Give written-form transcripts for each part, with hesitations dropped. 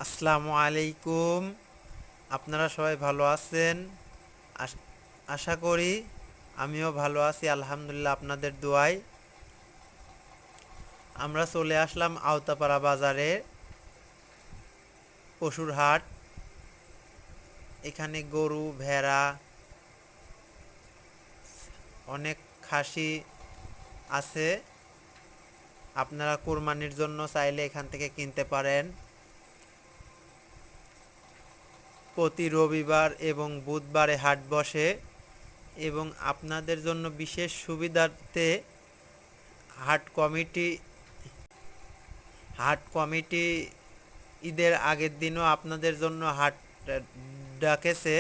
আসসালামু আলাইকুম। আপনারা সবাই ভালো আছেন? আশা করি আমিও ভালো আছি, আলহামদুলিল্লাহ আপনাদের দোয়ায়। আমরা চলে আসলাম আওতাপাড়া বাজারে, পশুর হাট। এখানে গরু, ভেড়া, অনেক খাসি আছে। আপনারা কোরবানির জন্য চাইলে এখান থেকে কিনতে পারেন। প্রতি রবিবার এবং বুধবারে হাট বসে এবং আপনাদের জন্য বিশেষ সুবিধার্থে হাট কমিটি হাট কমিটি ঈদের আগের দিনও আপনাদের জন্য হাট ডাকেছে।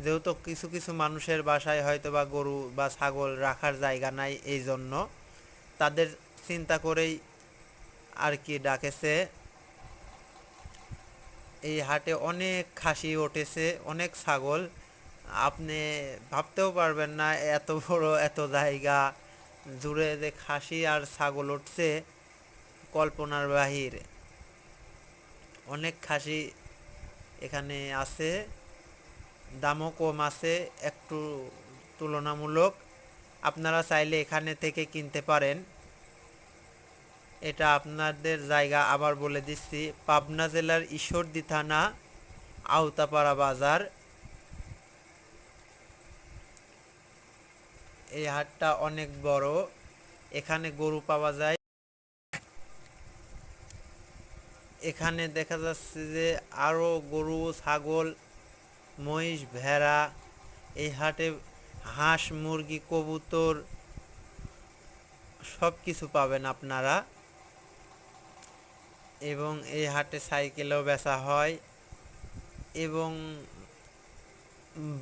যেহেতু কিছু কিছু মানুষের বাসায় হয়তো বা গরু বা ছাগল রাখার জায়গা নাই, এই জন্য তাদের চিন্তা করেই আর কি ডাকেছে। এই হাটে অনেক খাসি উঠেছে, অনেক ছাগল। আপনি ভাবতেও পারবেন না এত বড় এত জায়গা জুড়ে যে খাসি আর ছাগল উঠছে, কল্পনার বাহির। অনেক খাসি এখানে আছে, দামও কম আছে একটু তুলনামূলক। আপনারা চাইলে এখানে থেকে কিনতে পারেন। এটা আপনাদের জায়গা আবার বলে দিচ্ছি, পাবনা জেলার ঈশ্বরদী থানা, আওতাপাড়া বাজার। এই হাটটা অনেক বড়, এখানে গরু পাওয়া যায়। এখানে দেখা যাচ্ছে যে আরও গরু, ছাগল, মহিষ, ভেড়া। এই হাটে হাঁস, মুরগি, কবুতর সব কিছু পাবেন আপনারা। এবং এই হাটে সাইকেলও বেচা হয় এবং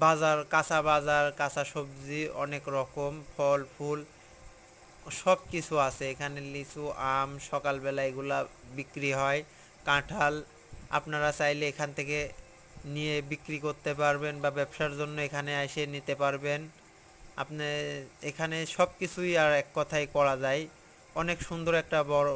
বাজার, কাঁচা সবজি, অনেক রকম ফল ফুল সব কিছু আছে এখানে। লিচু, আম সকালবেলা এগুলা বিক্রি হয়। কাঁঠাল আপনারা চাইলে এখান থেকে নিয়ে বিক্রি করতে পারবেন বা ব্যবসার জন্য এখানে এসে নিতে পারবেন। আপনি এখানে সব কিছুই আর এক কথায় করা যায়। অনেক সুন্দর একটা বড়